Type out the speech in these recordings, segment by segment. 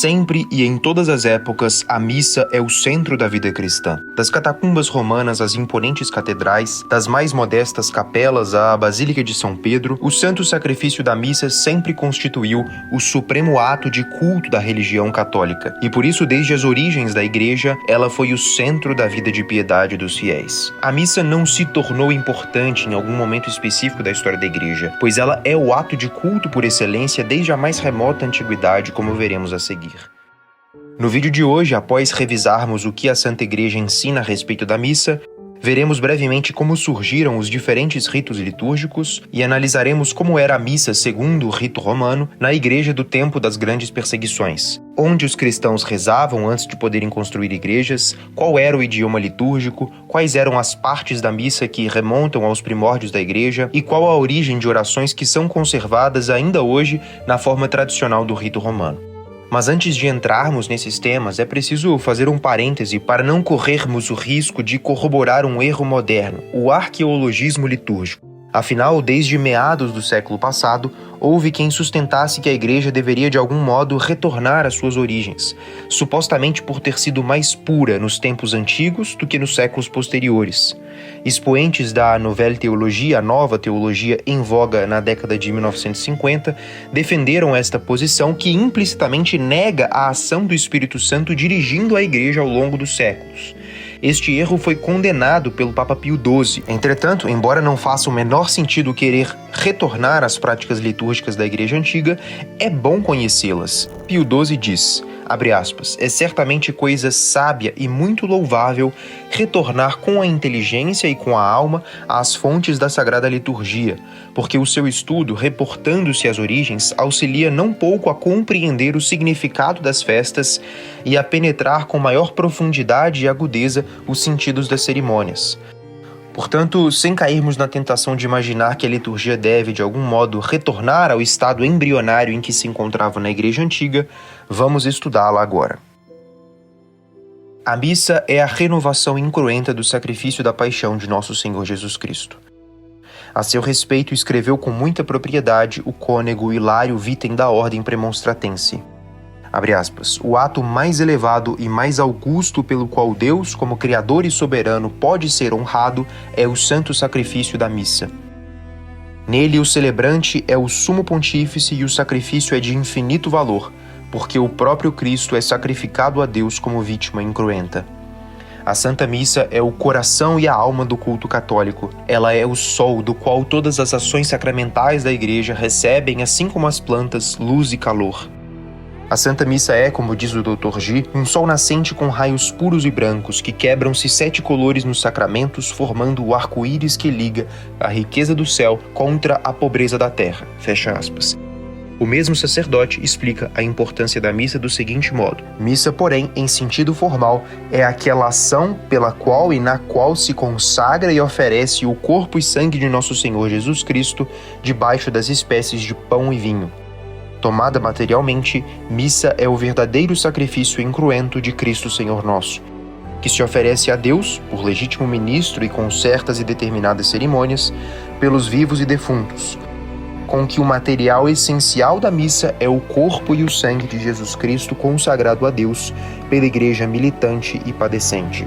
Sempre e em todas as épocas, a missa é o centro da vida cristã. Das catacumbas romanas às imponentes catedrais, das mais modestas capelas à Basílica de São Pedro, o santo sacrifício da missa sempre constituiu o supremo ato de culto da religião católica. E por isso, desde as origens da Igreja, ela foi o centro da vida de piedade dos fiéis. A missa não se tornou importante em algum momento específico da história da Igreja, pois ela é o ato de culto por excelência desde a mais remota antiguidade, como veremos a seguir. No vídeo de hoje, após revisarmos o que a Santa Igreja ensina a respeito da missa, veremos brevemente como surgiram os diferentes ritos litúrgicos e analisaremos como era a missa segundo o rito romano na Igreja do tempo das grandes perseguições, onde os cristãos rezavam antes de poderem construir igrejas, qual era o idioma litúrgico, quais eram as partes da missa que remontam aos primórdios da Igreja e qual a origem de orações que são conservadas ainda hoje na forma tradicional do rito romano. Mas antes de entrarmos nesses temas, é preciso fazer um parêntese para não corrermos o risco de corroborar um erro moderno, o arqueologismo litúrgico. Afinal, desde meados do século passado, houve quem sustentasse que a Igreja deveria de algum modo retornar às suas origens, supostamente por ter sido mais pura nos tempos antigos do que nos séculos posteriores. Expoentes da Nouvelle Théologie, a nova teologia em voga na década de 1950, defenderam esta posição que implicitamente nega a ação do Espírito Santo dirigindo a Igreja ao longo dos séculos. Este erro foi condenado pelo Papa Pio XII. Entretanto, embora não faça o menor sentido querer retornar às práticas litúrgicas da Igreja Antiga, é bom conhecê-las. Pio XII diz, abre aspas, é certamente coisa sábia e muito louvável retornar com a inteligência e com a alma às fontes da Sagrada Liturgia, porque o seu estudo, reportando-se às origens, auxilia não pouco a compreender o significado das festas e a penetrar com maior profundidade e agudeza os sentidos das cerimônias. Portanto, sem cairmos na tentação de imaginar que a liturgia deve, de algum modo, retornar ao estado embrionário em que se encontrava na Igreja Antiga, vamos estudá-la agora. A missa é a renovação incruenta do sacrifício da paixão de nosso Senhor Jesus Cristo. A seu respeito, escreveu com muita propriedade o cônego Hilário Vitem da Ordem Premonstratense. Abre aspas, o ato mais elevado e mais augusto pelo qual Deus, como Criador e Soberano, pode ser honrado é o santo sacrifício da missa. Nele o celebrante é o sumo pontífice e o sacrifício é de infinito valor, porque o próprio Cristo é sacrificado a Deus como vítima incruenta. A Santa Missa é o coração e a alma do culto católico. Ela é o sol do qual todas as ações sacramentais da Igreja recebem, assim como as plantas, luz e calor. A Santa Missa é, como diz o Dr. G, um sol nascente com raios puros e brancos que quebram-se 7 colores nos sacramentos, formando o arco-íris que liga a riqueza do céu contra a pobreza da terra. Fecha aspas. O mesmo sacerdote explica a importância da missa do seguinte modo. Missa, porém, em sentido formal, é aquela ação pela qual e na qual se consagra e oferece o corpo e sangue de nosso Senhor Jesus Cristo debaixo das espécies de pão e vinho. Tomada materialmente, missa é o verdadeiro sacrifício incruento de Cristo Senhor nosso, que se oferece a Deus, por legítimo ministro e com certas e determinadas cerimônias, pelos vivos e defuntos, com que o material essencial da missa é o corpo e o sangue de Jesus Cristo consagrado a Deus pela Igreja militante e padecente.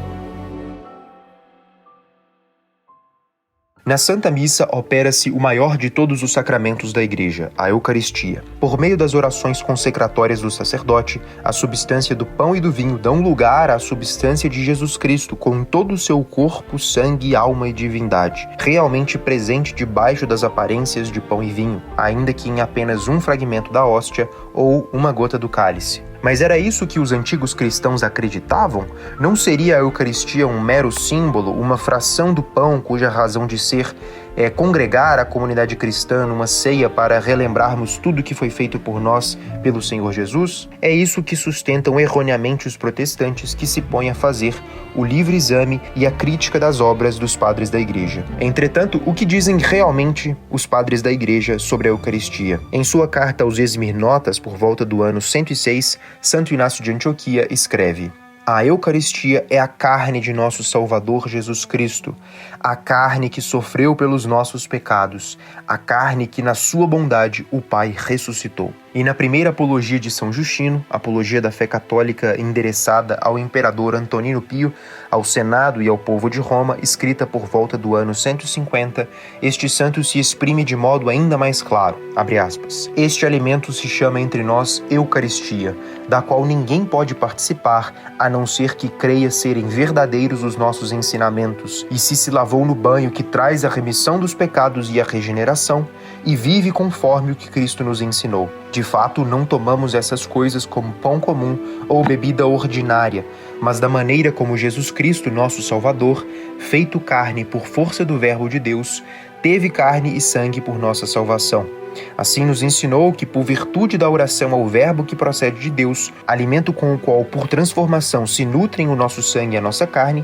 Na Santa Missa opera-se o maior de todos os sacramentos da Igreja, a Eucaristia. Por meio das orações consecratórias do sacerdote, a substância do pão e do vinho dão lugar à substância de Jesus Cristo, com todo o seu corpo, sangue, alma e divindade, realmente presente debaixo das aparências de pão e vinho, ainda que em apenas um fragmento da hóstia ou uma gota do cálice. Mas era isso que os antigos cristãos acreditavam? Não seria a Eucaristia um mero símbolo, uma fração do pão cuja razão de ser é congregar a comunidade cristã numa ceia para relembrarmos tudo que foi feito por nós pelo Senhor Jesus? É isso que sustentam erroneamente os protestantes que se põem a fazer o livre exame e a crítica das obras dos padres da Igreja. Entretanto, o que dizem realmente os padres da Igreja sobre a Eucaristia? Em sua carta aos Esmirnotas, por volta do ano 106, Santo Inácio de Antioquia escreve: A Eucaristia é a carne de nosso Salvador Jesus Cristo, a carne que sofreu pelos nossos pecados, a carne que na sua bondade o Pai ressuscitou. E na primeira apologia de São Justino, apologia da fé católica endereçada ao imperador Antonino Pio, ao Senado e ao povo de Roma, escrita por volta do ano 150, este santo se exprime de modo ainda mais claro, abre aspas, este alimento se chama entre nós Eucaristia, da qual ninguém pode participar, a não ser que creia serem verdadeiros os nossos ensinamentos, e se lavou no banho que traz a remissão dos pecados e a regeneração, e vive conforme o que Cristo nos ensinou. De fato, não tomamos essas coisas como pão comum ou bebida ordinária, mas da maneira como Jesus Cristo, nosso Salvador, feito carne por força do Verbo de Deus, teve carne e sangue por nossa salvação. Assim nos ensinou que, por virtude da oração ao Verbo que procede de Deus, alimento com o qual, por transformação, se nutrem o nosso sangue e a nossa carne,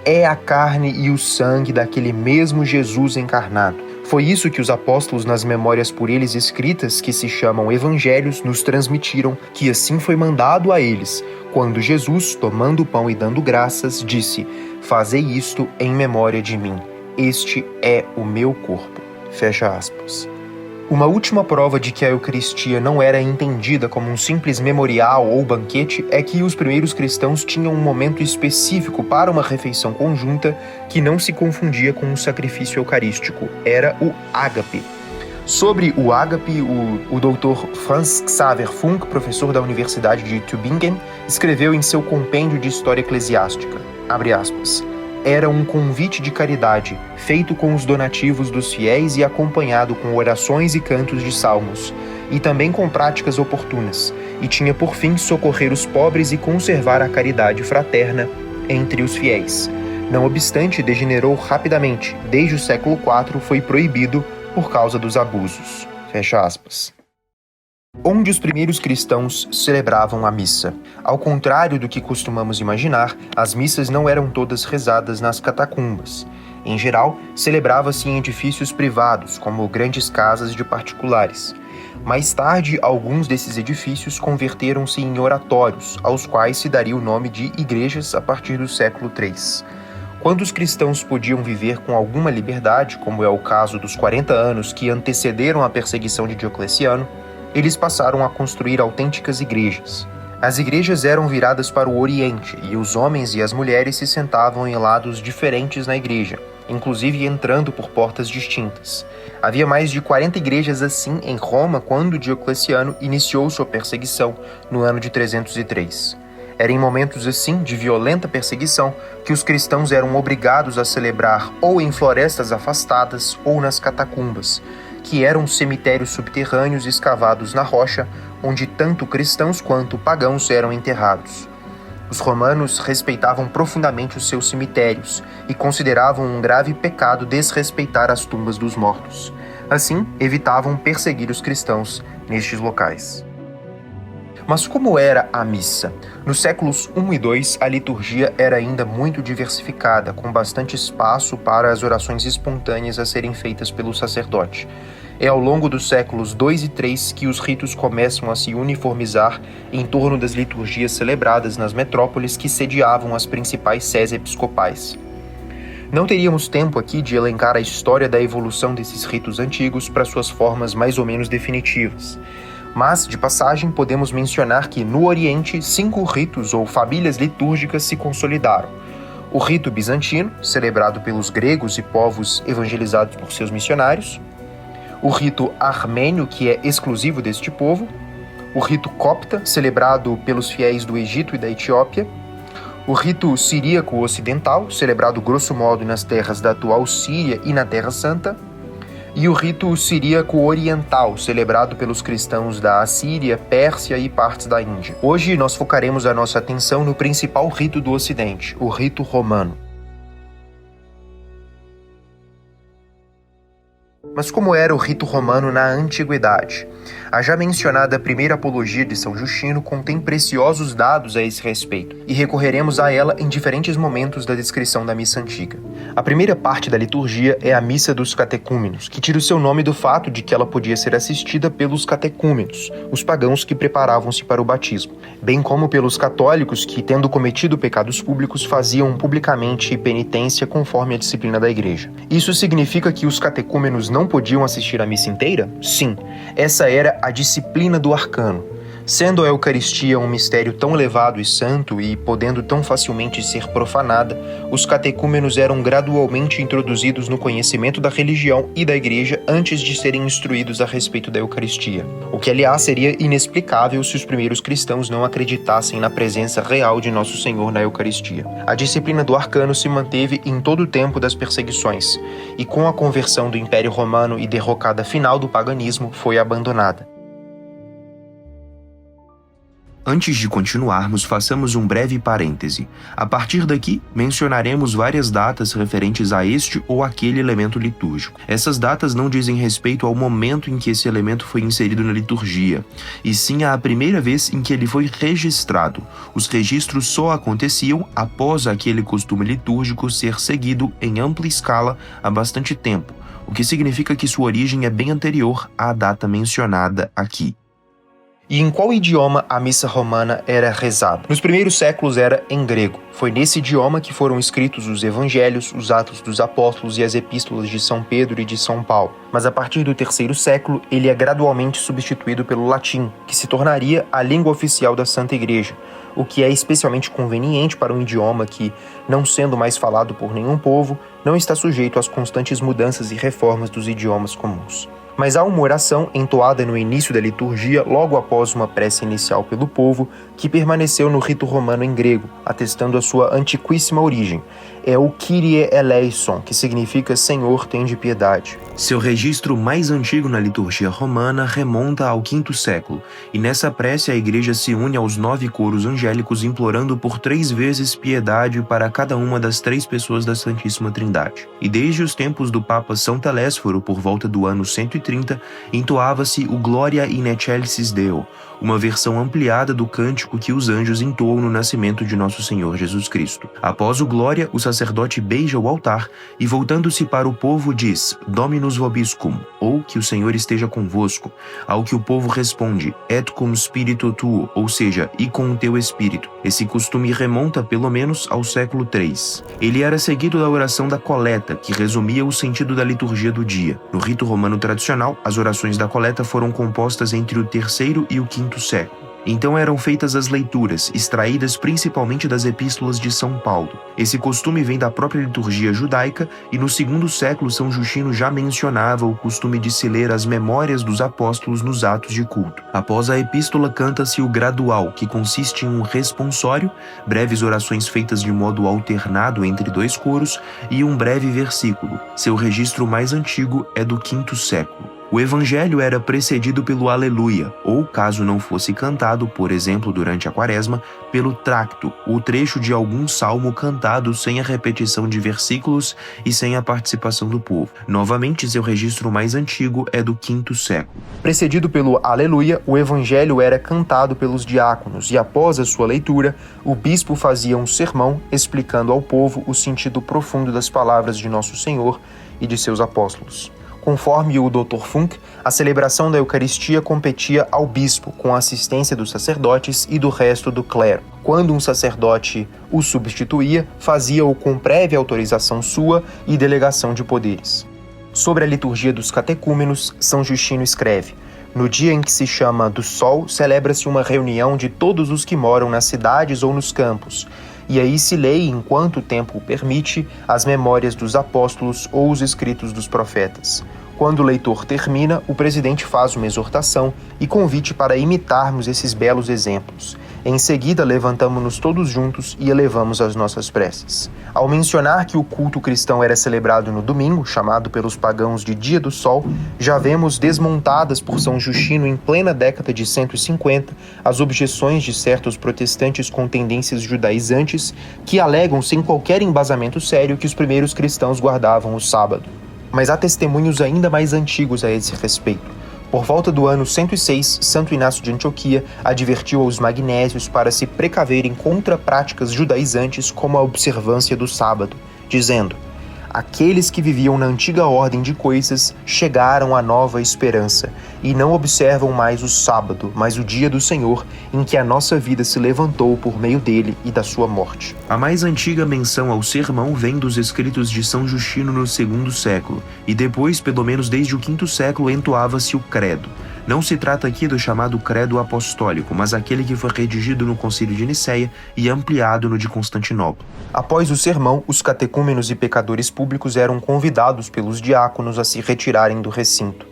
é a carne e o sangue daquele mesmo Jesus encarnado. Foi isso que os apóstolos, nas memórias por eles escritas, que se chamam Evangelhos, nos transmitiram, que assim foi mandado a eles, quando Jesus, tomando o pão e dando graças, disse: "Fazei isto em memória de mim. Este é o meu corpo." Fecha aspas. Uma última prova de que a Eucaristia não era entendida como um simples memorial ou banquete é que os primeiros cristãos tinham um momento específico para uma refeição conjunta que não se confundia com o sacrifício eucarístico. Era o ágape. Sobre o ágape, o Dr. Franz Xaver Funk, professor da Universidade de Tübingen, escreveu em seu compêndio de História Eclesiástica, abre aspas, era um convite de caridade, feito com os donativos dos fiéis e acompanhado com orações e cantos de salmos, e também com práticas oportunas, e tinha por fim socorrer os pobres e conservar a caridade fraterna entre os fiéis. Não obstante, degenerou rapidamente, desde o século IV foi proibido por causa dos abusos. Fecha aspas. Onde os primeiros cristãos celebravam a missa. Ao contrário do que costumamos imaginar, as missas não eram todas rezadas nas catacumbas. Em geral, celebrava-se em edifícios privados, como grandes casas de particulares. Mais tarde, alguns desses edifícios converteram-se em oratórios, aos quais se daria o nome de igrejas a partir do século III. Quando os cristãos podiam viver com alguma liberdade, como é o caso dos 40 anos que antecederam a perseguição de Diocleciano, eles passaram a construir autênticas igrejas. As igrejas eram viradas para o Oriente e os homens e as mulheres se sentavam em lados diferentes na igreja, inclusive entrando por portas distintas. Havia mais de 40 igrejas assim em Roma quando Diocleciano iniciou sua perseguição no ano de 303. Era em momentos assim de violenta perseguição que os cristãos eram obrigados a celebrar ou em florestas afastadas ou nas catacumbas, que eram cemitérios subterrâneos escavados na rocha, onde tanto cristãos quanto pagãos eram enterrados. Os romanos respeitavam profundamente os seus cemitérios e consideravam um grave pecado desrespeitar as tumbas dos mortos. Assim, evitavam perseguir os cristãos nestes locais. Mas como era a missa? Nos séculos I e II, a liturgia era ainda muito diversificada, com bastante espaço para as orações espontâneas a serem feitas pelo sacerdote. É ao longo dos séculos II e III que os ritos começam a se uniformizar em torno das liturgias celebradas nas metrópoles que sediavam as principais sés episcopais. Não teríamos tempo aqui de elencar a história da evolução desses ritos antigos para suas formas mais ou menos definitivas. Mas, de passagem, podemos mencionar que, no Oriente, 5 ritos ou famílias litúrgicas se consolidaram. O rito bizantino, celebrado pelos gregos e povos evangelizados por seus missionários. O rito armênio, que é exclusivo deste povo. O rito copta, celebrado pelos fiéis do Egito e da Etiópia. O rito siríaco ocidental, celebrado grosso modo nas terras da atual Síria e na Terra Santa. E o rito siríaco oriental, celebrado pelos cristãos da Assíria, Pérsia e partes da Índia. Hoje nós focaremos a nossa atenção no principal rito do Ocidente, o rito romano. Mas como era o rito romano na antiguidade? A já mencionada primeira apologia de São Justino contém preciosos dados a esse respeito, e recorreremos a ela em diferentes momentos da descrição da missa antiga. A primeira parte da liturgia é a missa dos catecúmenos, que tira o seu nome do fato de que ela podia ser assistida pelos catecúmenos, os pagãos que preparavam-se para o batismo, bem como pelos católicos que, tendo cometido pecados públicos, faziam publicamente penitência conforme a disciplina da igreja. Isso significa que os catecúmenos não podiam assistir à missa inteira? Sim, essa era era a disciplina do arcano. Sendo a Eucaristia um mistério tão elevado e santo e podendo tão facilmente ser profanada, os catecúmenos eram gradualmente introduzidos no conhecimento da religião e da Igreja antes de serem instruídos a respeito da Eucaristia. O que, aliás, seria inexplicável se os primeiros cristãos não acreditassem na presença real de Nosso Senhor na Eucaristia. A disciplina do arcano se manteve em todo o tempo das perseguições, e com a conversão do Império Romano e derrocada final do paganismo, foi abandonada. Antes de continuarmos, façamos um breve parêntese. A partir daqui, mencionaremos várias datas referentes a este ou aquele elemento litúrgico. Essas datas não dizem respeito ao momento em que esse elemento foi inserido na liturgia, e sim à primeira vez em que ele foi registrado. Os registros só aconteciam após aquele costume litúrgico ser seguido em ampla escala há bastante tempo, o que significa que sua origem é bem anterior à data mencionada aqui. E em qual idioma a missa romana era rezada? Nos primeiros séculos era em grego. Foi nesse idioma que foram escritos os evangelhos, os Atos dos Apóstolos e as epístolas de São Pedro e de São Paulo. Mas a partir do terceiro século, ele é gradualmente substituído pelo latim, que se tornaria a língua oficial da Santa Igreja, o que é especialmente conveniente para um idioma que, não sendo mais falado por nenhum povo, não está sujeito às constantes mudanças e reformas dos idiomas comuns. Mas há uma oração entoada no início da liturgia, logo após uma prece inicial pelo povo, que permaneceu no rito romano em grego, atestando a sua antiquíssima origem. É o Kyrie eleison, que significa Senhor, tende piedade. Seu registro mais antigo na liturgia romana remonta ao V século, e nessa prece a Igreja se une aos 9 coros angélicos implorando por 3 vezes piedade para cada uma das 3 pessoas da Santíssima Trindade. E desde os tempos do Papa São Telésforo, por volta do ano 130, entoava-se o Gloria in excelsis Deo, uma versão ampliada do cântico que os anjos entoam no nascimento de Nosso Senhor Jesus Cristo. Após o Glória, o sacerdote beija o altar e, voltando-se para o povo, diz Dominus vobiscum, ou que o Senhor esteja convosco, ao que o povo responde Et cum spiritu tuo, ou seja, e com o teu espírito. Esse costume remonta pelo menos ao século III. Ele era seguido da oração da coleta, que resumia o sentido da liturgia do dia. No rito romano tradicional, as orações da coleta foram compostas entre o terceiro e o quinto século. Então eram feitas as leituras, extraídas principalmente das epístolas de São Paulo. Esse costume vem da própria liturgia judaica e no II século São Justino já mencionava o costume de se ler as memórias dos apóstolos nos atos de culto. Após a epístola canta-se o gradual, que consiste em um responsório, breves orações feitas de modo alternado entre 2 coros e um breve versículo. Seu registro mais antigo é do V século. O evangelho era precedido pelo Aleluia, ou, caso não fosse cantado, por exemplo, durante a quaresma, pelo tracto, o trecho de algum salmo cantado sem a repetição de versículos e sem a participação do povo. Novamente, seu registro mais antigo é do V século. Precedido pelo Aleluia, o evangelho era cantado pelos diáconos e, após a sua leitura, o bispo fazia um sermão explicando ao povo o sentido profundo das palavras de Nosso Senhor e de seus apóstolos. Conforme o Dr. Funk, a celebração da Eucaristia competia ao bispo, com a assistência dos sacerdotes e do resto do clero. Quando um sacerdote o substituía, fazia-o com prévia autorização sua e delegação de poderes. Sobre a liturgia dos catecúmenos, São Justino escreve: no dia em que se chama do Sol, celebra-se uma reunião de todos os que moram nas cidades ou nos campos, e aí se lê, enquanto o tempo o permite, as memórias dos apóstolos ou os escritos dos profetas. Quando o leitor termina, o presidente faz uma exortação e convite para imitarmos esses belos exemplos. Em seguida, levantamo-nos todos juntos e elevamos as nossas preces. Ao mencionar que o culto cristão era celebrado no domingo, chamado pelos pagãos de Dia do Sol, já vemos desmontadas por São Justino em plena década de 150 as objeções de certos protestantes com tendências judaizantes que alegam sem qualquer embasamento sério que os primeiros cristãos guardavam o sábado. Mas há testemunhos ainda mais antigos a esse respeito. Por volta do ano 106, Santo Inácio de Antioquia advertiu aos magnésios para se precaverem contra práticas judaizantes como a observância do sábado, dizendo: aqueles que viviam na antiga ordem de coisas chegaram à nova esperança, e não observam mais o sábado, mas o dia do Senhor, em que a nossa vida se levantou por meio dele e da sua morte. A mais antiga menção ao sermão vem dos escritos de São Justino no segundo século, e depois, pelo menos desde o quinto século, entoava-se o credo. Não se trata aqui do chamado credo apostólico, mas aquele que foi redigido no Concílio de Nicéia e ampliado no de Constantinopla. Após o sermão, os catecúmenos e pecadores públicos eram convidados pelos diáconos a se retirarem do recinto.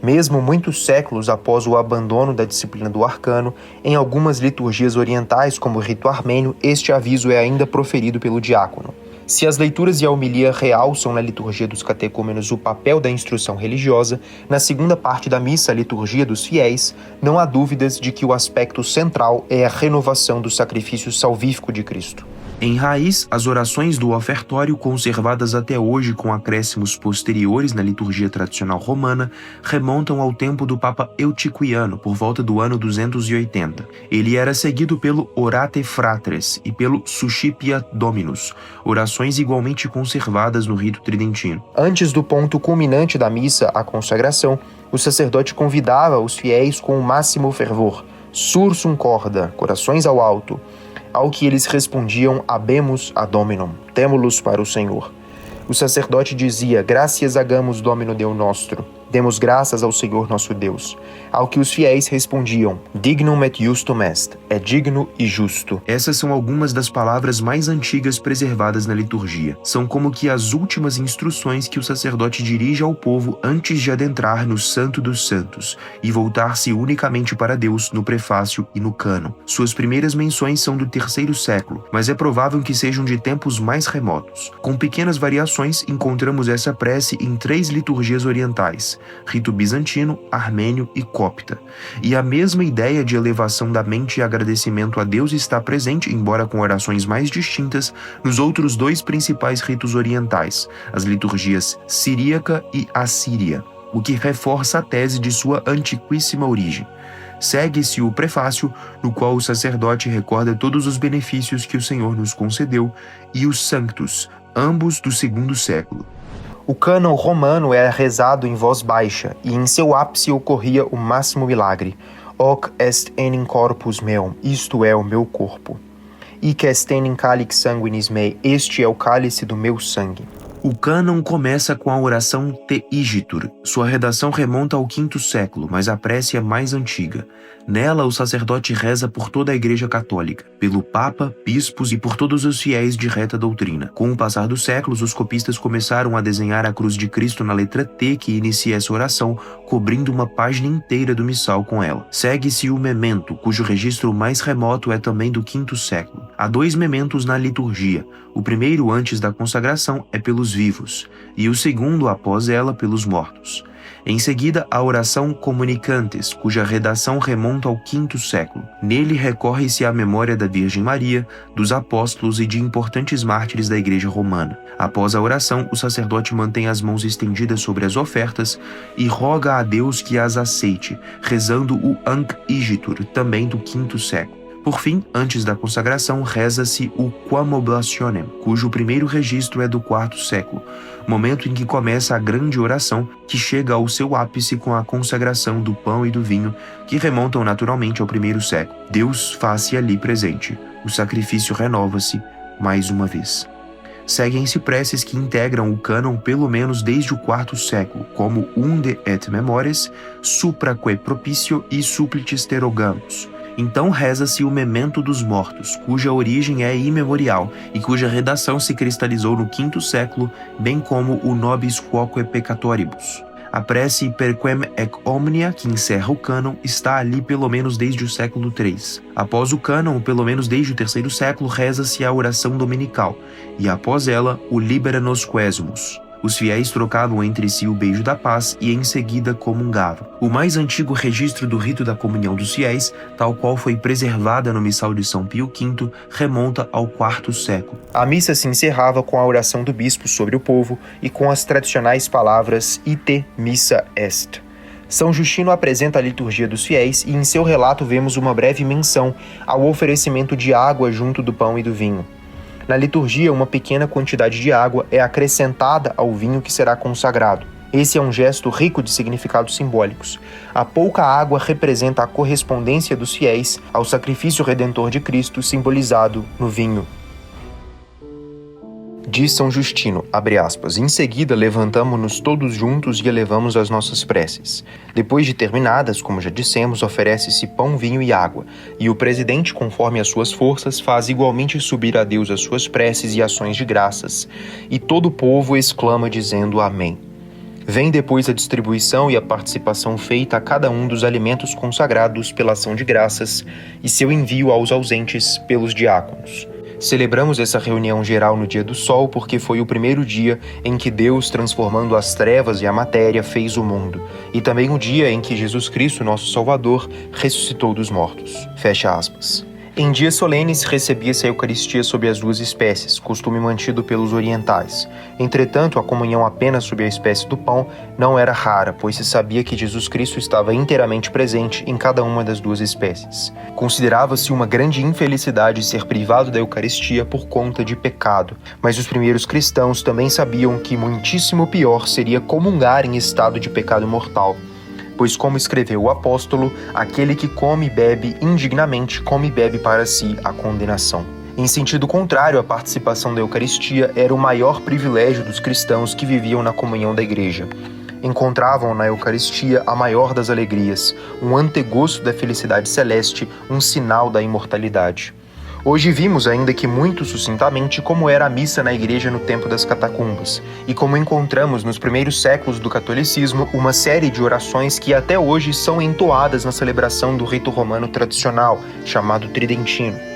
Mesmo muitos séculos após o abandono da disciplina do arcano, em algumas liturgias orientais, como o rito armênio, este aviso é ainda proferido pelo diácono. Se as leituras e a homilia realçam na liturgia dos catecúmenos o papel da instrução religiosa, na segunda parte da missa, a liturgia dos fiéis, não há dúvidas de que o aspecto central é a renovação do sacrifício salvífico de Cristo. Em raiz, as orações do ofertório, conservadas até hoje com acréscimos posteriores na liturgia tradicional romana, remontam ao tempo do Papa Eutiquiano, por volta do ano 280. Ele era seguido pelo Orate Fratres e pelo Suscipia Dominus, orações igualmente conservadas no rito tridentino. Antes do ponto culminante da missa, a consagração, o sacerdote convidava os fiéis com o máximo fervor, sursum corda, corações ao alto, ao que eles respondiam habemus ad Dominum, temo-los para o Senhor. O sacerdote dizia, gracias hagamos Domino Deo nostro, demos graças ao Senhor nosso Deus. Ao que os fiéis respondiam, dignum et justum est, é digno e justo. Essas são algumas das palavras mais antigas preservadas na liturgia. São como que as últimas instruções que o sacerdote dirige ao povo antes de adentrar no Santo dos Santos e voltar-se unicamente para Deus no prefácio e no cânon. Suas primeiras menções são do terceiro século, mas é provável que sejam de tempos mais remotos. Com pequenas variações, encontramos essa prece em 3 liturgias orientais, rito bizantino, armênio e cópita. E a mesma ideia de elevação da mente e agradecimento a Deus está presente, embora com orações mais distintas, nos outros 2 principais ritos orientais, as liturgias siríaca e assíria, o que reforça a tese de sua antiquíssima origem. Segue-se o prefácio, no qual o sacerdote recorda todos os benefícios que o Senhor nos concedeu, e os sanctus, ambos do segundo século. O cânon romano era rezado em voz baixa, e em seu ápice ocorria o máximo milagre. Hoc est enim corpus meum, isto é o meu corpo. Hic est enim calix sanguinis mei, este é o cálice do meu sangue. O cânon começa com a oração Te Igitur. Sua redação remonta ao quinto século, mas a prece é mais antiga. Nela, o sacerdote reza por toda a Igreja Católica, pelo Papa, bispos e por todos os fiéis de reta doutrina. Com o passar dos séculos, os copistas começaram a desenhar a cruz de Cristo na letra T que inicia essa oração, cobrindo uma página inteira do missal com ela. Segue-se o memento, cujo registro mais remoto é também do quinto século. Há 2 mementos na liturgia. O primeiro, antes da consagração, é pelos vivos, e o segundo, após ela, pelos mortos. Em seguida, a oração Comunicantes, cuja redação remonta ao quinto século. Nele recorre-se à memória da Virgem Maria, dos apóstolos e de importantes mártires da Igreja Romana. Após a oração, o sacerdote mantém as mãos estendidas sobre as ofertas e roga a Deus que as aceite, rezando o Anc Igitur, também do quinto século. Por fim, antes da consagração, reza-se o Quam Oblationem, cujo primeiro registro é do quarto século, momento em que começa a grande oração que chega ao seu ápice com a consagração do pão e do vinho, que remontam naturalmente ao primeiro século. Deus faz-se ali presente. O sacrifício renova-se mais uma vez. Seguem-se preces que integram o cânon pelo menos desde o quarto século, como Unde et Memores, Supraque Propicio e Supplices Te Rogamus. Então reza-se o memento dos mortos, cuja origem é imemorial e cuja redação se cristalizou no quinto século, bem como o Nobis Quoque Peccatoribus. A prece Perquem ec omnia, que encerra o cânon, está ali pelo menos desde o século III. Após o cânon, pelo menos desde o terceiro século, reza-se a oração dominical, e após ela, o Libera nos Quesumus. Os fiéis trocavam entre si o beijo da paz e em seguida comungavam. O mais antigo registro do rito da comunhão dos fiéis, tal qual foi preservada no missal de São Pio V, remonta ao quarto século. A missa se encerrava com a oração do bispo sobre o povo e com as tradicionais palavras Ite missa est. São Justino apresenta a liturgia dos fiéis e em seu relato vemos uma breve menção ao oferecimento de água junto do pão e do vinho. Na liturgia, uma pequena quantidade de água é acrescentada ao vinho que será consagrado. Esse é um gesto rico de significados simbólicos. A pouca água representa a correspondência dos fiéis ao sacrifício redentor de Cristo, simbolizado no vinho. Diz São Justino, abre aspas, em seguida levantamo-nos todos juntos e elevamos as nossas preces. Depois de terminadas, como já dissemos, oferece-se pão, vinho e água, e o presidente, conforme as suas forças, faz igualmente subir a Deus as suas preces e ações de graças, e todo o povo exclama dizendo Amém. Vem depois a distribuição e a participação feita a cada um dos alimentos consagrados pela ação de graças e seu envio aos ausentes pelos diáconos. Celebramos essa reunião geral no dia do sol porque foi o primeiro dia em que Deus, transformando as trevas e a matéria, fez o mundo, e também o dia em que Jesus Cristo, nosso Salvador, ressuscitou dos mortos. Fecha aspas. Em dias solenes, recebia-se a Eucaristia sob as duas espécies, costume mantido pelos orientais. Entretanto, a comunhão apenas sob a espécie do pão não era rara, pois se sabia que Jesus Cristo estava inteiramente presente em cada uma das duas espécies. Considerava-se uma grande infelicidade ser privado da Eucaristia por conta de pecado, mas os primeiros cristãos também sabiam que muitíssimo pior seria comungar em estado de pecado mortal. Pois, como escreveu o apóstolo, aquele que come e bebe indignamente, come e bebe para si a condenação. Em sentido contrário, a participação da Eucaristia era o maior privilégio dos cristãos que viviam na comunhão da Igreja. Encontravam na Eucaristia a maior das alegrias, um antegosto da felicidade celeste, um sinal da imortalidade. Hoje vimos, ainda que muito sucintamente, como era a missa na igreja no tempo das catacumbas, e como encontramos nos primeiros séculos do catolicismo uma série de orações que até hoje são entoadas na celebração do rito romano tradicional, chamado tridentino.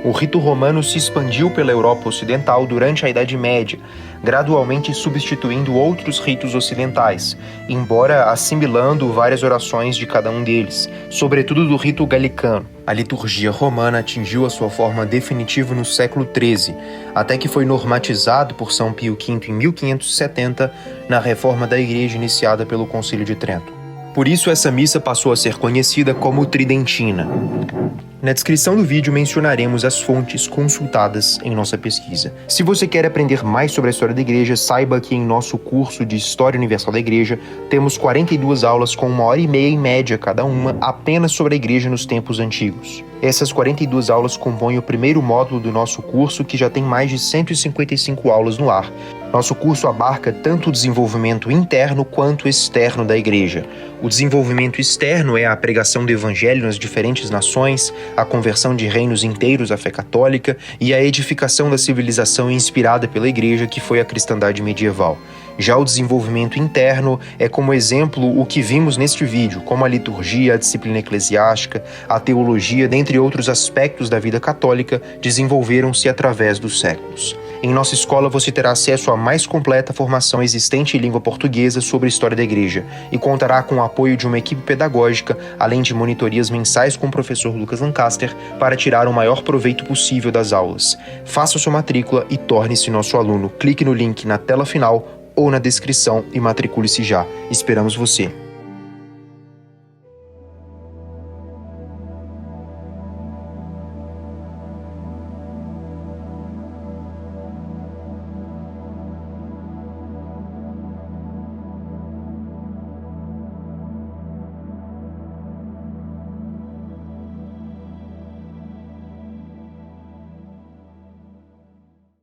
O rito romano se expandiu pela Europa Ocidental durante a Idade Média, gradualmente substituindo outros ritos ocidentais, embora assimilando várias orações de cada um deles, sobretudo do rito galicano. A liturgia romana atingiu a sua forma definitiva no século XIII, até que foi normatizado por São Pio V em 1570, na reforma da Igreja iniciada pelo Concílio de Trento. Por isso, essa missa passou a ser conhecida como tridentina. Na descrição do vídeo mencionaremos as fontes consultadas em nossa pesquisa. Se você quer aprender mais sobre a história da Igreja, saiba que em nosso curso de História Universal da Igreja temos 42 aulas com 1h30 em média cada uma apenas sobre a Igreja nos tempos antigos. Essas 42 aulas compõem o primeiro módulo do nosso curso, que já tem mais de 155 aulas no ar. Nosso curso abarca tanto o desenvolvimento interno quanto externo da Igreja. O desenvolvimento externo é a pregação do Evangelho nas diferentes nações, a conversão de reinos inteiros à fé católica e a edificação da civilização inspirada pela Igreja, que foi a cristandade medieval. Já o desenvolvimento interno é, como exemplo, o que vimos neste vídeo, como a liturgia, a disciplina eclesiástica, a teologia, dentre outros aspectos da vida católica, desenvolveram-se através dos séculos. Em nossa escola você terá acesso à mais completa formação existente em língua portuguesa sobre a história da Igreja e contará com o apoio de uma equipe pedagógica, além de monitorias mensais com o professor Lucas Lancaster para tirar o maior proveito possível das aulas. Faça sua matrícula e torne-se nosso aluno. Clique no link na tela final ou na descrição e matricule-se já. Esperamos você!